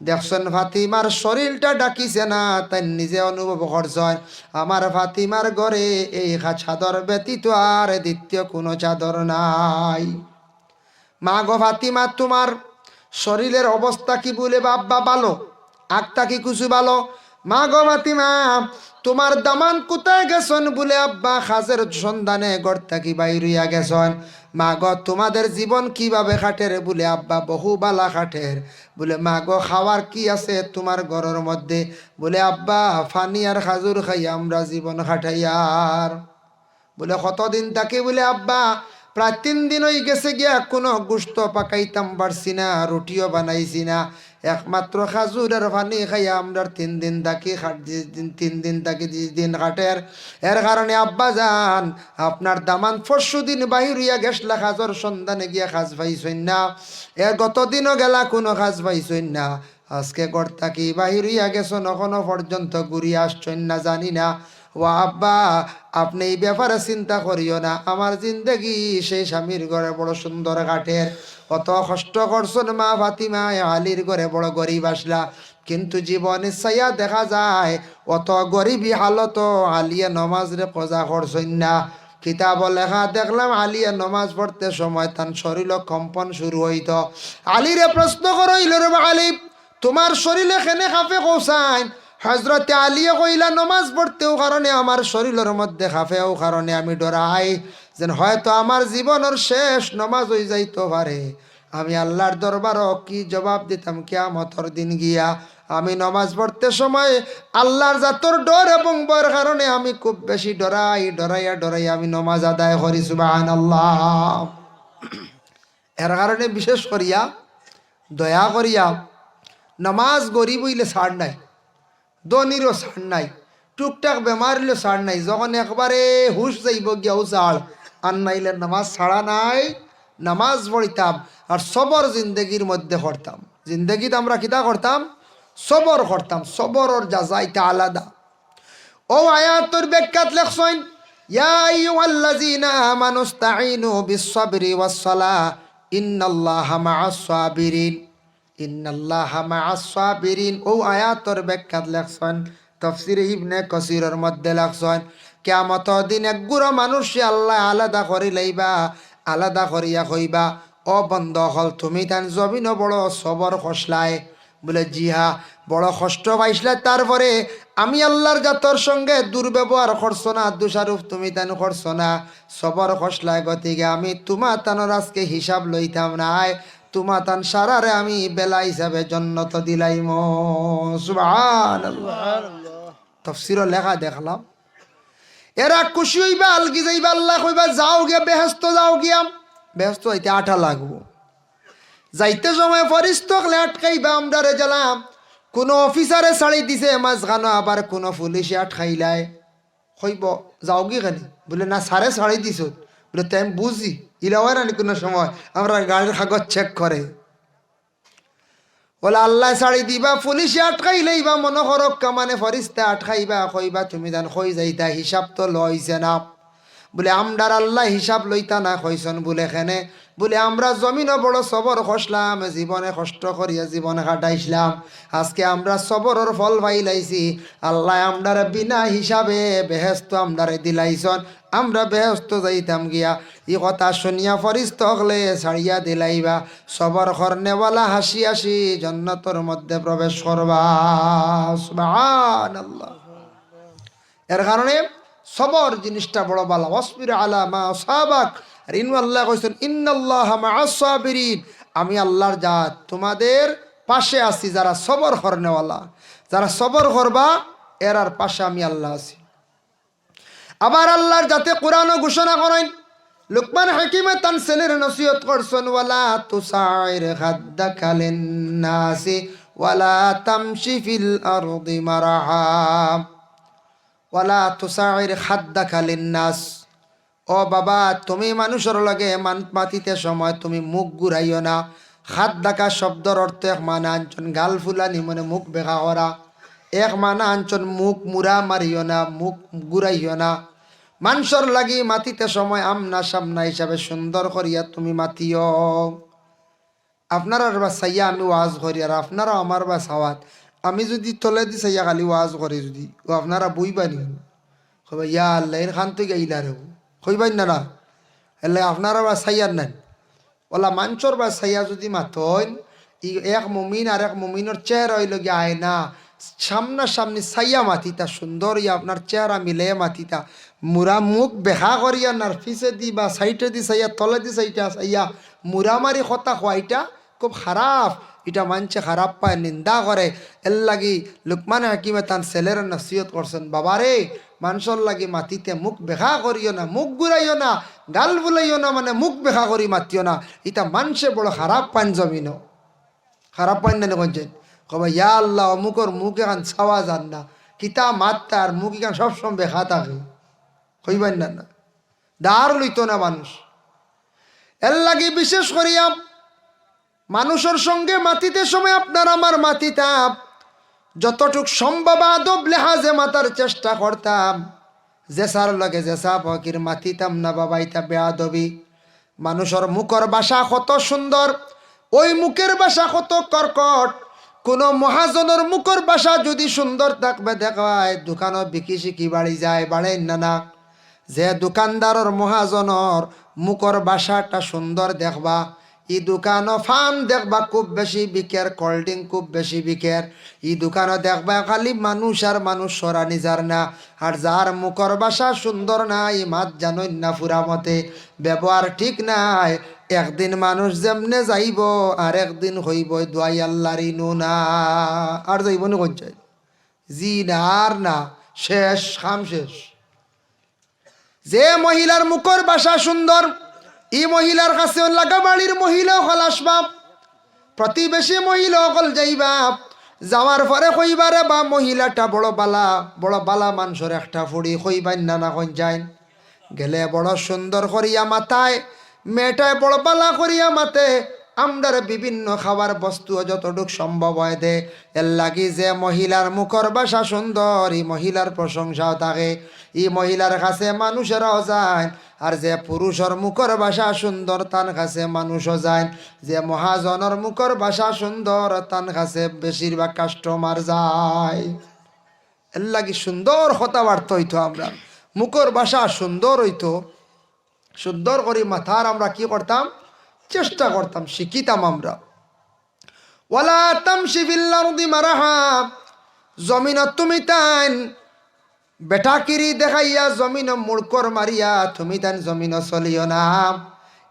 দেখছেন ফাতিমার শরীরটা ডাকিছে না, তাই নিজে অনুভব করছেন আমার ফাতিমার ঘরে এই চাদর ব্যতীত আর দ্বিতীয় কোনো চাদর নাই। মা গো ফাতিমা, তোমার শরীরের অবস্থা কি বলে বাব্বা ভালো, আগটা কি কিছু ভালো? মা গো ফাতিমা, তোমার দামান কোথায় গেছেন বলে আব্বা খাজের সন্ধানে ঘর থাকি বাইর হইয়া গেছেন। মা গো তোমাদের জীবন কিভাবে কাটের বলে আব্বা বহু বালা কাটের। বলে মা গো খাওয়ার কি আছে তোমার ঘরের মধ্যে? বলে আব্বা ফানি আর খাজুর খাই আমরা জীবন কাটাইয়ার। বলে কতদিন থাকি? বলে আব্বা প্রায় 3 দিন হয়ে গেছে গিয়া, কোনো গোস্ত পাকাইতাম পারছি না, রুটিও বানাইছি না, একমাত্র খাজুর আর পানি খাইয়া আমরা 3 দিন থাকি, 3 দিন থাকি 10 দিন কাটের। এর কারণে আব্বা যান আপনার দামান 400 দিন বাহির হইয়া গেছলা, খাজর সন্ধানে গিয়া খাজ পাইছেন না। এর গতদিনও গেলা কোনো খাজ পাইছেন না। আজকে ঘর থাকি বাহির হইয়া গেছেন, এখনো পর্যন্ত ঘুরিয়ে আসছেন না, জানি না। ও আব্বা, আপনি এই ব্যাপারে চিন্তা করিও না, আমার জিন্দেগি সেই স্বামীর ঘরে বড় সুন্দর কাটের। কত কষ্ট করছেন মা ফাতিমা, আলীর ঘরে বড় গরিব আসলা, কিন্তু জীবনে চাইয়া দেখা যায় অত গরিবী হালত আলিয়া নমাজ রে কজা করছেন না। কিতাব লেখা দেখলাম আলিয়া নমাজ পড়তে সময় তার শরীর কম্পন শুরু হইত। আলীরে প্রশ্ন করইল রে আলী, তোমার শরীরে কেনে কাঁপে কৌসাইন? হজরতে আলিয়ে কইলা, নমাজ পড়তেও কারণে আমার শরীরের মধ্যে কাঁপেও কারণে আমি ডরাই যেন হয়তো আমার জীবনের শেষ নমাজ হয়ে যাইতে পারে। আমি আল্লাহর দরবারও কি জবাব দিতাম কিয়ামতের দিন গিয়া। আমি নমাজ পড়তে সময় আল্লাহর জাতর ডর এবং ভয়ের কারণে আমি খুব বেশি ডরাইয়া আমি নমাজ আদায় করি। সুবহানাল্লাহ। এর কারণে বিশেষ করিয়া দয়া করিয়া নমাজ গরিব হইলে ছাড় নাই, ধনীরও ছাড় নাই, টুকটাক বেমার হইলে ছাড় নাই। যখন একবারে হুশ যাইব গিয়াও ছাড়, আর নাইলে নামাজ ছাড়া নাই। নামাজ পড়িতাম আর সবর জিন্দগির মধ্যে করতাম। জিন্দগিতে আমরা কিতা করতাম? সবর করতাম। সবরের যাজা এটা আলাদা। ও আয়াতের ব্যাখ্যাত লেখছেন, ইয়া আইয়ুহাল্লাযীনা আমানুস্তাঈনু বিস-সাবরি ওয়াস-সালাহ ইন্নাল্লাহা মা'আস-সাবিরিন। ইন্নাল্লাহা মা'আস-সাবিরিন। ও আয়াতের ব্যাখ্যাত লেখছেন তাফসীরে ইবনে কাসীরের মধ্যে লেখছেন, কিয়ামতের দিন একগুড়া মানুষে আল্লাহ আলাদা করে লইবা, আলাদা করিয়া কইবা, ও বন্ধ হল তুমি তান জমিন বড় সবর খসলায়। বলে জি হা, বড় কষ্ট পাইছিলা, তারপরে আমি আল্লাহর জাতর সঙ্গে দুর্ব্যবহার করছো না, দোষারোপ তুমি তান করছো না, সবর খসলায়। গতিকে আমি তোমা তানোর আজকে হিসাব লইতাম নাই, তোমা তান সারারে আমি বেলা হিসাবে জন্নত দিলাইম। সুবহানাল্লাহ। তাফসীরে লেখা দেখলাম, এরা খুশি হইবা, আলগি যাইবা, আল্লাহ কইবা যাও গিয়া বেহেশত, যাও গিয়া বেহেশত হইতে 8 লাগবো। যাইতে সময় ফরিস্তকলে আটকাইবা, আমরা রে জ্বালাম। কোনো অফিসারে ছাড়ি দিছে মাঝখানো, আবার কোনো পুলিশে আটকাইলাই, কইব যাও গি খানি, বলে না সারে ছাড়ি দিছ, বলে তাই আমি বুঝি। ইলা হয় না কোনো সময় আমরা গাড়ির কাগজ চেক করে, বলে আল্লাহ ছাড়ি দিবা, পুলিশে আটকাইলেই বা মনে করক মানে ফরিস্তা আটকাইবা, কইবা তুমি জান কই যাইতা, হিসাব তো লইছে না। বলে আমরার আল্লাহ হিসাব লইতা না কইসন। বলে এখানে বলে আমরা জমিনও বড় সবর খসলাম, জীবনে কষ্ট করিয়া জীবনে কাটাইছিলাম, আজকে আমরা সবরের ফল পাইলাইছি। আল্লাহ আমরার বিনা হিসাবে বেহেস্ত আমরারে দিলাইছন, আমরা বেহেস্ত যাইতাম গিয়া। ই কথা শুনিয়া ফরিস্ত হলে ছাড়িয়া দিলাইবা, সবর করনেওয়ালা হাসি হাসি জান্নাতের মধ্যে প্রবেশ করবা। সুবহানাল্লাহ। এর কারণে সবর জিনিসটা বড় ভালো। ওয়াসবির আলা মা আসাবাক। আর আল্লাহ কইছেন ইন্নাল্লাহা মা'আস সাবিরিন, আমি আল্লাহর জাত তোমাদের পাশে আছি, যারা সবর করনেওয়ালা, যারা সবর করবা এরার পাশে আমি আল্লাহ আছি। আবার আল্লাহর জাতে কোরআনও ঘোষণা করেন, লুকমান হাকিমে তান ছেলের নসিহত করছেন, ওয়ালা তুসাইর খাদ্দাকা লিন-নাসি ওয়ালা তামশি ফিল আরদি মারহা। ওয়ালা তুসাইর খাদ্দাকা লিন-নাস, ও বাবা তুমি মানুষের লগে মাতিতে সময় তুমি মুখ ঘুরাইও না। খাদ্দাকা শব্দর অর্থ এক মানা আঞ্চন গাল ফুলানি, মানে মুখ বেখা করা। এক মানা আঞ্চন মুখ মুরা মারিও না, মুখ ঘুরাইও না। মানুষের লাগি মাতিতে সময় আমনা সামনা হিসাবে সুন্দর করিয়া তুমি মাতিও। আপনারা বা চাইয়া আমি ওয়াজ করি, আর আপনারা আমার বা চাওয়াত আমি যদি তলে দি চাইয়া খালি ওয়াজ করি, যদি ও আপনারা বইবানি কইবা ইয়া আল্লাহ এর খান তুই গাইলা রে, কইবাই না না, এলে আপনারা বা চাইয়ার নেন। ওলা মানুষের বা চাইয়া যদি মাতইন, ই এক মুমিন আর এক মুমিনের চেহারা হইল গিয়ে আয় না, সামনা সামনি চাইয়া মাতিতা, সুন্দর ইয়া আপনার চেহারা মিলে মাতিতা, মুরা মুখ বেহা করিয়া নার পিছে দি বা সাইটে দি চাইয়া তলে দি চাইটা চাইয়া মুরা মারি কথা খোয়াইটা খুব খারাপ। এটা মানছে খারাপ পায়, নিন্দা করে। এর লাগি লুকমান হাকিমে তান ছেলের নসিহত করছেন, বাবারে মানুষের লাগি মাতিতে মুখ বেখা করিও না, মুখ ঘুরাইও না, গাল বুলাইও না, মানে মুখ বেখা করি মাতিও না। এটা মানুষে বড় খারাপ পান, জমিনও খারাপ পান না কইছেন। কবা ইয়া আল্লাহ অমুকর মুখ এখান ছাওয়া যান না, কিতা মাততা আর মুখ এখান সবসময় বেখা থাকে, কইবেন না না, দাঁড় লইতো না মানুষ। এর লাগি বিশেষ করিয়া মানুষের সঙ্গে মাতিতে সময় আপনার আমার মাতিতাম, যতটুক সম্ভব আদব লেহাজে মাতার চেষ্টা করতাম। জেসার লগে জেসা ফকির মাতিতাম না বাবা, এটা বেয়াদবি। মানুষের মুখের ভাষা কত সুন্দর, ওই মুখের ভাষা কত কর্কট। কোনো মহাজনের মুখর বাসা যদি সুন্দর থাকবে দেখায় দোকানও বিকি শিকি বাড়ি যায় বাড়েন না যে দোকানদারর মহাজনের মুখর বাসাটা সুন্দর দেখবা ই দোকানও ফান দেখবা খুব বেশি বিকের কোল্ড ড্রিঙ্ক খুব বেশি বিকের ই দোকানও দেখবা খালি মানুষ আর মানুষ সরানি যার না আর যার মুখর বাসা সুন্দর নাই মাত জানই না ফুরা মতে ব্যবহার ঠিক নাই একদিন মানুষ যেমনে যাইব আর একদিন হইব দোয়াই আল্লাহর না আর যাইব না কোন চাই জি না আর না শেষ খাম শেষ যে মহিলার মুখর বাসা সুন্দর এই মহিলার কাছে লাগা বাড়ির মহিলা হল আসবা প্রতিবেশী মহিলা হল যাইবা যাওয়ার পরে কইবারে বা মহিলাটা বড় বালা মানুষের একটা ফুড়ি কইবান না কইন যায় গেলে বড় সুন্দর করিয়া মাথায় মেয়েটায় বড় বালা করিয়া মাতে আমরার বিভিন্ন খাবার বস্তু যতটুক সম্ভব হয় দে এর লাগি যে মহিলার মুখর বাসা সুন্দর এই মহিলার প্রশংসাও থাকে এই মহিলার কাছে মানুষেরাও যায় আর যে পুরুষের মুখর বাসা সুন্দর তার কাছে মানুষও যায় যে মহাজনের মুখর বাসা সুন্দর তার কাছে বেশিরভাগ কাস্টমার যায় এর লাগি সুন্দর কথাবার্তা হইতো আমরা মুখর বাসা সুন্দর হইতো সুন্দর করে মাথার আমরা কি করতাম চেষ্টা করতাম শিখিতাম আমরা ওয়ালা তামশি ফিল আরদি মারাহা জমিন তুমি তান বেটাকিরি দেখাইয়া জমিন মুড়কর মারিয়া তুমি তান জমিন চলিও না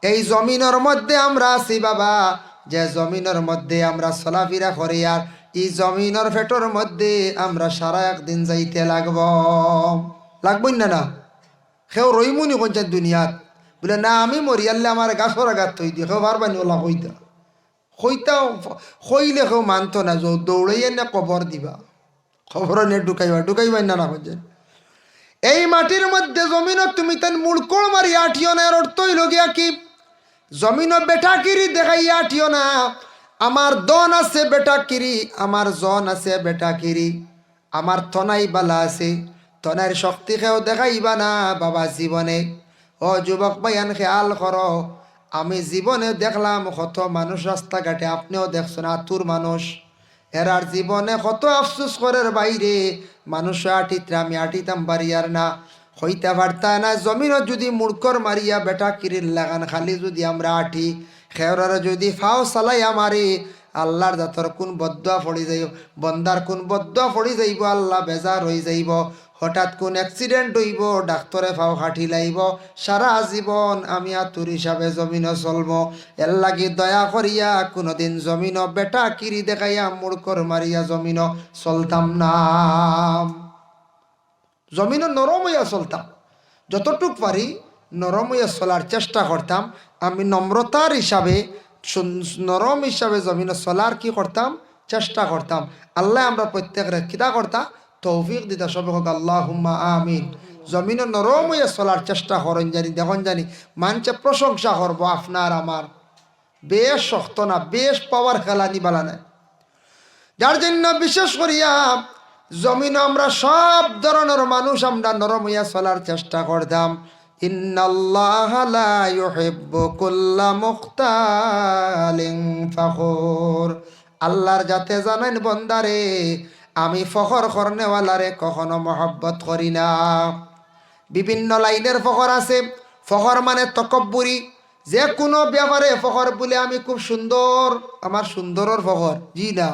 এই জমিনের মধ্যে আমরা আছি বাবা যে জমিনের মধ্যে আমরা চলাফেরা করি আর এই জমিনের ফেটর মধ্যে আমরা সারা একদিন যাইতে লাগবই না সেও রইমুনি কোনটা দুনিয়াত বলে না আমি মরিয়ালে আমার গাছর আঘাত থই দিয়ে কেউ পারবানি ওলা কইলে কেউ মানতো না দৌড়াইয়া না কবর দিবা খবর নিয়ে ঢুকাইবা না হচ্ছেন এই মাটির মধ্যে জমিন তুমি তেন মুড়কোড় মারি আঠিও না এর অর্থই লগিয়া কি জমিন বেটাকিরি দেখাইয়া আঠিও না আমার দন আছে বেটাকিরি আমার জন আছে বেটাকিরি আমার তনাই বালা আছে তনার শক্তি খেয়েও দেখাইবা না বাবা জীবনে ও যুবক ভাইয়ান খেয়াল করো আমি জীবনে দেখলাম কত মানুষ রাস্তাঘাটে আপনিও দেখছেন আতুর মানুষ এরার জীবনে কত আফসোস করার বাইরে মানুষ আটিতে আমি আটিতাম বাড়িয়ার না হইতে পারতা না জমিনও যদি মুড়কর মারিয়া বেটা কিরির লাগান খালি যদি আমরা আটি খেওরার যদি ফাও চালাইয়া মারি আল্লাহর জাতর কোন বদুয়া পড়ি যাইব বন্দার কোন বদুয়া পড়ি যাইব আল্লাহ বেজার হয়ে যাইব হঠাৎ কোন অ্যাক্সিডেন্ট হইব ডাক্তরে ফাও খাটি লাইব সারা জীবন আমি আতুর হিসাবে জমিনও চলব এর লাগি দয়া করিয়া কোনোদিন জমিনও বেটা কিরি দেখাইয়া মুড়কর মারিয়া জমিনও চলতাম না জমিনও নরম হইয়া চলতাম যতটুক পারি নরম হইয়া চলার চেষ্টা করতাম আমি নম্রতার হিসাবে নরম হিসাবে জমিনও চলার কি করতাম চেষ্টা করতাম আল্লাহ আমরা প্রত্যেকের খিদা করতাম তৌফিক দিতা সবে হোক আল্লাহুম্মা আমিন জমিনে নরম হইয়া চলার চেষ্টা করেন জানি দেখুন জানি মানুষে প্রশংসা করবো আপনার আমার বেশ শক্ত না বেশ পাওয়ার খেলা নিবালা নাই যার জন্য বিশেষ করিয়া জমিনে আমরা সব ধরনের মানুষ আমরা নরম হইয়া চলার চেষ্টা করতাম ইন্নাল্লাহা লা ইউহিব্বু কুল্লা মুখতালিন ফাখুর আল্লাহর যাতে জানেন বন্দারে আমি ফখর করনেওয়ালারে কখনো মহব্বত করি না বিভিন্ন লাইনের ফখর আছে ফখর মানে তকব্বুরি যে কোনো ব্যাপারে ফখর বলে আমি খুব সুন্দর আমার সুন্দরের ফখর জি না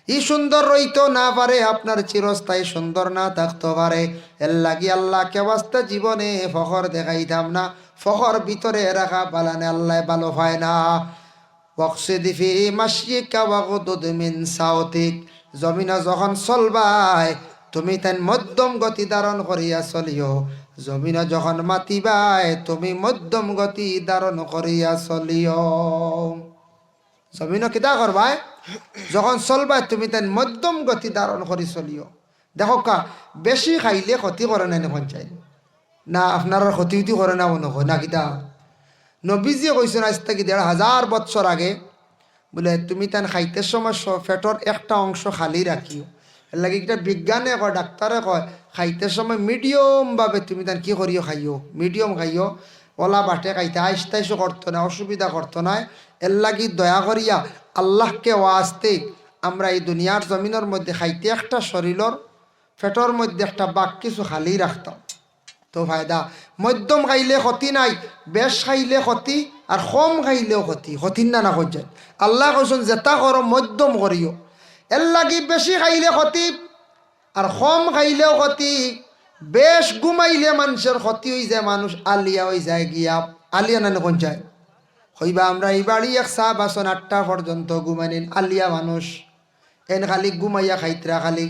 ই সুন্দর রইতো না পারে আপনার চিরস্থায়ী সুন্দর না থাকতে পারে এর লাগি আল্লাহকে বাস্তা জীবনে ফখর দেখাইতাম না ফখর ভিতরে রাখা বালানে আল্লাহ ভালো হয় না ওয়াকসিদি ফি মাশয়িকা ওয়াগদুদ মিন সাওতিক জমিনা যখন চলবাই তুমি তাই মধ্যম গতি ধারণ করিয়া চলিও জমিনা যখন মাতিবাই তুমি মধ্যম গতি ধারণ করিয়া চলিও জমিন কিতা করবাই যখন চলবাই তুমি তাই মধ্যম গতি ধারণ করি চলিও দেখো কা বেশি খাইলে ক্ষতি করে না এখন চাই না আপনার ক্ষতি উতি করে না মনে হয় না কিতা নবীজিয়ে কইছেন আজ থেকে ১,৫০০ বছর আগে বলে তুমি তান খাইতে সময় পেটর একটা অংশ খালি রাখিও এর লাগে একটা বিজ্ঞানে কয় ডাক্তারে কয় খাইতে সময় মিডিয়ামভাবে তুমি তান কি করিও খাইও মিডিয়াম খাইও ওলা বাটে খাইতে আইসতে আইসও করতো না অসুবিধা করতো না এর লাগি দয়া করিয়া আল্লাহকে ওয়াস্তে আমরা এই দুনিয়ার জমিনের মধ্যে খাইতে একটা শরীরের পেটর মধ্যে একটা বাক কিছু খালি রাখতাম তো ফায়দা মধ্যম খাইলে ক্ষতি নাই বেশ খাইলে ক্ষতি আর কম খাইলেও ক্ষতি ক্ষতির না করছেন আল্লাহ কৈছেন যেটা করো মধ্যম করিও এর লাগি বেশি খাইলে ক্ষতি আর কম খাইলেও ক্ষতি বেশ ঘুমাইলে মানুষের ক্ষতি হয়ে যায় মানুষ আলিয়া হয়ে যায় গিয়া আলিয়া না কোন যায় হইবা আমরা এই বাড়ি 1:08 পর্যন্ত ঘুমাইলেন আলিয়া মানুষ এন খালি ঘুমাইয়া খাইতরা খালি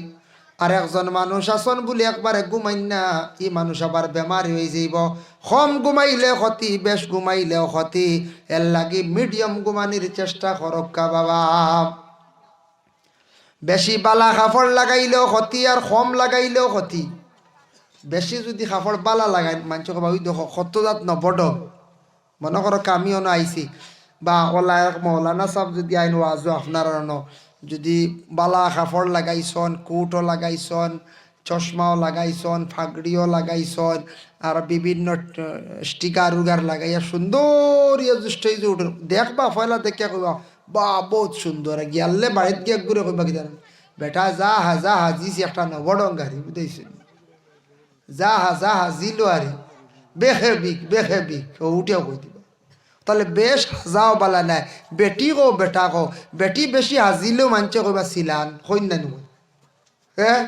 আর একজন মানুষ আসন বলে একবারে ঘুমাইন না ই মানুষ আবার বেমারি হয়ে যাইব কম ঘুমাইলে ক্ষতি বেশ ঘুমাইলেও ক্ষতি এর লাগি মিডিয়াম ঘুমানির চেষ্টা করক্কা বাবা বেশি বালা কাপড় লাগাইলেও ক্ষতি আর কম লাগাইলেও ক্ষতি বেশি যদি কাপড় বালা লাগাই মানুষ কবা ওই দেখো কত জাত নবড মনে করো কামিও না আইসি বা ওলা মৌলানা সাহেব যদি আইন ওয়াজো আপনার যদি বালা কাপড় লাগাইছন কোটও লাগাইছন চশমাও লাগাইছন ফাগড়িও লাগাইছন আর বিভিন্ন স্টিকার উগার লাগাইয়া সুন্দর স্টেজ উঠে দেখবা ফয়লা দেখে কইবা বা বহুত সুন্দর গিয়ালে বাড়িতে গিয়ে ঘুরে কইবা কি জানেন বেটা যা হাজিছি একটা নবডং গাড়ি বুঝতেছি যা হাজিলো আরে বেখেবিক ও উঠেও কই দিবা তাহলে বেশ হাজাও বালা নাই বেটি কো বেটা কো বেটি বেশি হাজিলেও মানছে কইবা সিলান কইন না নুন হ্যাঁ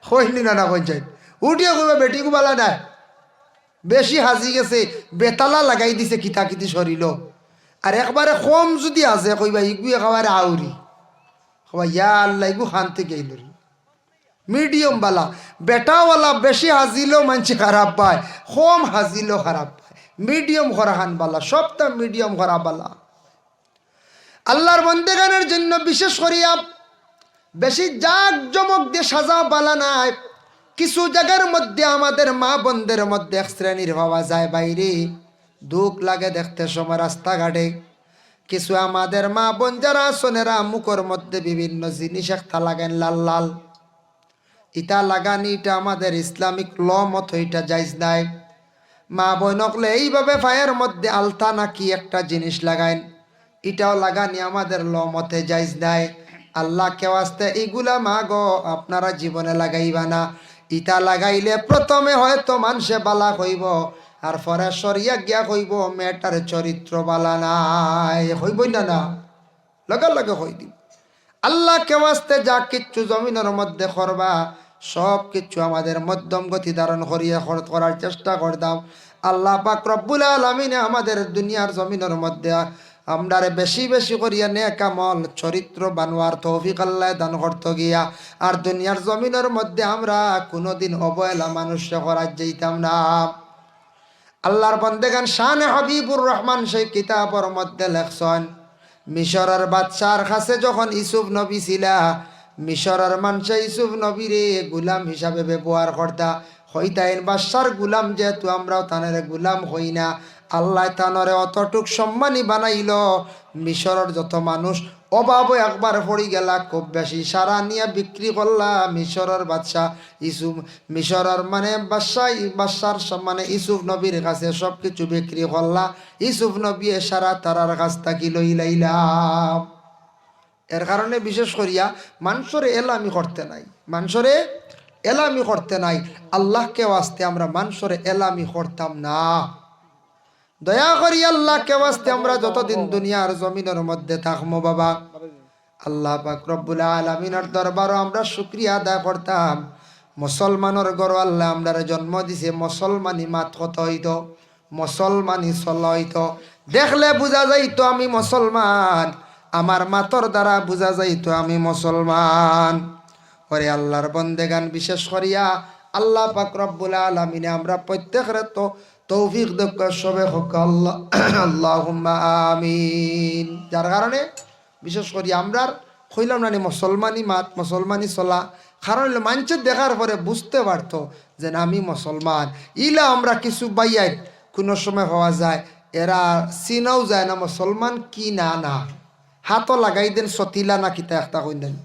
কইনি না কইন যাই উঠিয়া কইবা বেটি কো বালা নাই বেশি হাজি গেছে বেতালা লাগাই দিছে কিতা শরীর আর একবারে কম যদি আছে কইবা ইগু একেবারে আউরি কইবা ইয়া আল্লাহ ইগু শান্তি গেইল মিডিয়াম বালা বেটাওয়ালা বেশি হাজিলেও মানছে খারাপ পায় কম হাজিলেও খারাপ মিডিয়াম খরাহান বালা সবটা মিডিয়াম খরা বালা আল্লাহর বন্দেগানের জন্য বিশেষ করিয়া বেশি জাক জমক দিয়ে সাজা বালা নাই কিছু জায়গার মধ্যে আমাদের মা বোনদের মধ্যে এক শ্রেণীর ভাবা যায় বাইরে দুঃখ লাগে দেখতে সময় রাস্তাঘাটে কিছু আমাদের মা বোন যারা সোনেরা মুখের মধ্যে বিভিন্ন জিনিস একটা লাগান লাল লাল ইটা লাগানি এটা আমাদের ইসলামিক ল মতো এটা জায়েজ নাই মা বোনকলে এইভাবে পায়ের মধ্যে আলতা নাকি একটা জিনিস লাগাইন এটাও লাগানি আমাদের ল মতে জায়েজ নাই আল্লাহ কেউ আসতে এইগুলা মা গো আপনারা জীবনে লাগাইবা না ইটা লাগাইলে প্রথমে হয়তো মানুষে বালা কইব আর পরে সরিয়া গিয়া কইব মেয়েটার চরিত্র বালা নাই হইবই না লগে হই দিব আল্লাহ কেউ আসতে যা কিচ্ছু জমিনের মধ্যে করবা সব কিছু আমাদের মধ্যম গতি ধারণ করার চেষ্টা করতাম আল্লাহ পাক রব্বুল আলামিন আমাদের দুনিয়ার জমিনের মধ্যে আমরারে বেশি বেশি করিয়া নেক আমল চরিত্র বানোয়ার তৌফিক আল্লাহ দান করতে গিয়া আর দুনিয়ার জমিনের মধ্যে আমরা কোনোদিন অবহেলা মানুষে করার যাইতাম না আল্লাহর বন্দেগান শানে হাবিবুর রহমান সেই কিতাবের মধ্যে লেখছেন মিশরের বাদশার কাছে যখন ইউসুফ নবী ছিলা মিশরের মানুষে ইউসুফ নবীরে গুলাম হিসাবে ব্যবহার করতা হইতাইন বাদশার গুলাম যেহেতু আমরাও তানের গুলাম হই না আল্লাহ তানরে অতটুক সম্মানী বানাইল মিশরের যত মানুষ অভাবে একবার পড়ি গেলা খুব বেশি সারা নিয়ে বিক্রি করলা মিশরের বাদশাহ ইউসুফ মিশরের মানে বাদশার মানে ইউসুফ নবীর কাছে সব কিছু বিক্রি করলা ইউসুফ নবী সারা তারার কাছ থাকি লইলাইলাম এর কারণে বিশেষ করিয়া মানুষরে এলামি করতে নাই আল্লাহকে ওয়াস্তে আমরা মানুষরে এলামি করতাম না দয়া করি আল্লাহকে ওয়াস্তে আমরা যতদিন দুনিয়ার জমিনের মধ্যে থাকবো বাবা আল্লাহ পাক রব্বুল আলামিনের দরবারও আমরা শুকরিয়া আদায় করতাম মুসলমানের ঘর আল্লাহ আমরা জন্ম দিছে মুসলমানি মাত কত হইতো মুসলমানি চল হইতো দেখলে বোঝা যাইতো আমি মুসলমান আমার মাতর দ্বারা বোঝা যাইতো আমি মুসলমান ওরে আল্লাহর বন্দেগান বিশেষ করিয়া আল্লাহ পাক রব্বুল আলামিন আমরা প্রত্যেকের তো তৌফিক দেখ সবে হোক আল্লাহ আল্লাহুম্মা আমিন যার কারণে বিশেষ করি আমরা কইলাম না মুসলমানি মাত মুসলমানি চলা কারণ মানুষ দেখার পরে বুঝতে পারতো যে আমি মুসলমান ইলা আমরা কিছু বাইয়াই কোনো সময় হওয়া যায় এরা চিনাও যায় না মুসলমান কি না হাতও লাগাই দেন সতিলা না কিতা একটা কই দেন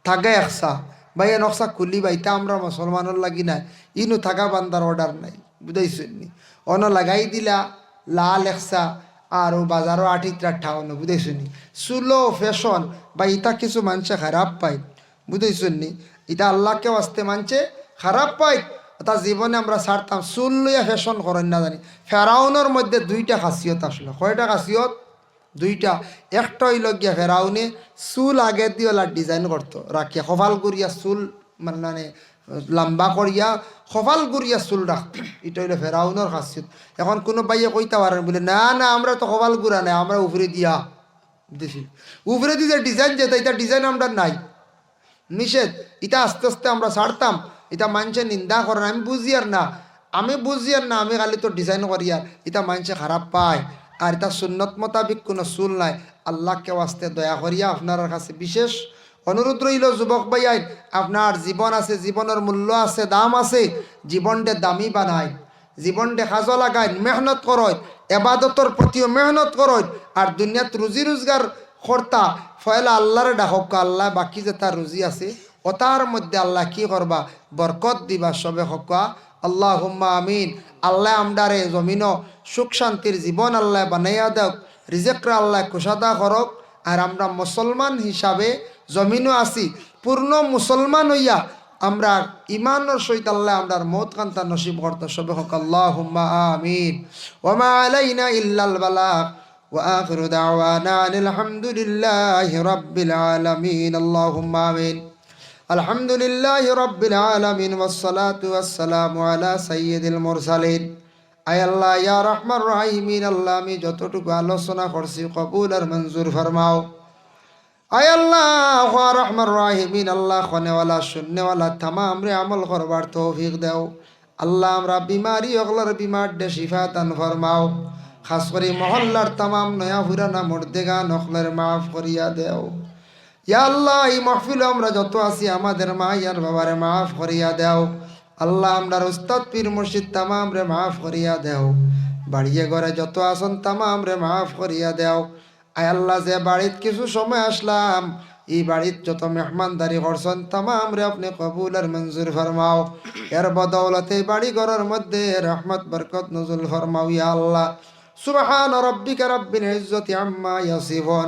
থাকা একসা ভাইয়া নকশা খুলি বাইতা আমরা মুসলমানের লাগি না ইনু থাকা বান্দার অর্ডার নাই বুঝাইছেন নি অন লাগাই দিলা লাল একসা আর ও বাজারও আঠিত্রা ঠাওয়ানো বুঝেছনি সুলো ফ্যাশন বা ইটা কিছু মানুষে খারাপ পায় বুঝেছনি এটা আল্লাহকে আসতে মানছে খারাপ পায় তা জীবনে আমরা ছাড়তাম চুল লইয়া ফ্যাশন করেন না জানি ফেরাউনের মধ্যে দুইটা খাসিয়ত আসলো কয়টা খাসিয়ত দুইটা একটা হইল গিয়া ফেরাউনে চুল আগে দিয়ে ওলা ডিজাইন করতো রাখিয়া কপাল করিয়া চুল মানে লম্বা করিয়া কপাল করিয়া চুল রাখতো এটা হইলো ফেরাউনের খাসিয়ত এখন কোনো বাইয়ে কইতে পারেন বলে না না আমরা তো কপাল গুড়া নাই আমরা উপরে দিয়া দিছি উপরে দিয়ে যে ডিজাইন যেত এটা ডিজাইন আমরা নাই নিষেধ এটা আস্তে আস্তে আমরা ছাড়তাম এটা মানুষে নিন্দা করেন আমি বুঝি আর না আমি খালি তো ডিজাইন করি আর এটা মানুষে খারাপ পায় আর এটা সুন্নত মোতাবিক কোনো চুল নাই আল্লাহকে আসতে দয়া করিয়া আপনার কাছে বিশেষ অনুরোধ রইল যুবক ভাইয়াই আপনার জীবন আছে জীবনের মূল্য আছে দাম আছে জীবনটা দামি বানায় জীবনটা কাজে লাগায় মেহনত করয় এবাদতর প্রতিও মেহনত করয় আর দুনিয়াত রুজি রোজগার কর্তা ফয়লা আল্লাহরে ডাকক আল্লাহ বাকি যে তার রুজি আছে ওটার মধ্যে আল্লাহ কি করবা বরকত দিবা সবে হকা আল্লাহুম্মা আমিন আল্লাহ আমদারে জমিন সুখ শান্তির জীবন আল্লাহ বানাইয়া দেওক রিজেকরা আল্লাহ কুশাদা করক আর আমরা মুসলমান হিসাবে জমিনও আছি পূর্ণ মুসলমান হইয়া আমরা ইমানের সহিত আল্লাহ আমরার মৌত কান্তা নসিব করতে সবে হক আল্লাহুম্মা আমিন ওয়া মা আলাইনা ইল্লাল বালাগ ওয়া আখিরু দাওয়ানা আনিল হামদুলিল্লাহি রাব্বিল আলামিন আল্লাহুম্মা আমিন আলহামদুলিল্লাহি রাব্বিল আলামিন ওয়াসসালাতু ওয়াসসালামু আলা সাইয়্যিদিল মুরসালিন আয় আল্লাহ ইয়া রাহমান রাহিমিন আল্লাহ আমি যতটুকু আলোচনা করছি কবুল আর মঞ্জুর ফরমাও আয় আল্লাহ ইয়া রাহমান রাহিমিন আল্লাহ খনেওয়ালা শুননেওয়ালা तमाम রে আমল করবার তৌফিক দাও আল্লাহ আমরা বিমারি ওগলার বিমার দে শিফা দান ফরমাও খাস করে মহল্লার तमाम নয়া পুরানা মুর্দেগা নখলের মাফ করিয়া দাও ইয়া আল্লাহ এই মাহফিলে আমরা যত আছি আমাদের মা আর বাবারে মাফ করিয়া দাও আল্লাহ আমরার উস্তাদ পীর মুর্শিদ तमाम রে মাফ করিয়া দাও বাড়িয়ে ঘরে যত আসন तमाम রে মাফ করিয়া দাও আয় আল্লাহ যে বাড়িত কিছু সময় আসলাম এই বাড়িত যত মেহমানদারি করছেন तमाम রে আপনি কবুল আর মঞ্জুর ফরমাও এর বদৌলতে বাড়ি ঘরের মধ্যে রহমত বরকত নজুল ফরমাও ইয়া আল্লাহ সুবহান রাব্বিকা রাব্বিল ইজ্জতি আম্মা ইয়াসিফুন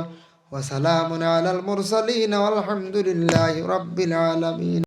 ওয়া সালামুন আলাল মুরসালিন ওয়াল হামদুলিল্লাহি রাব্বিল আলামিন।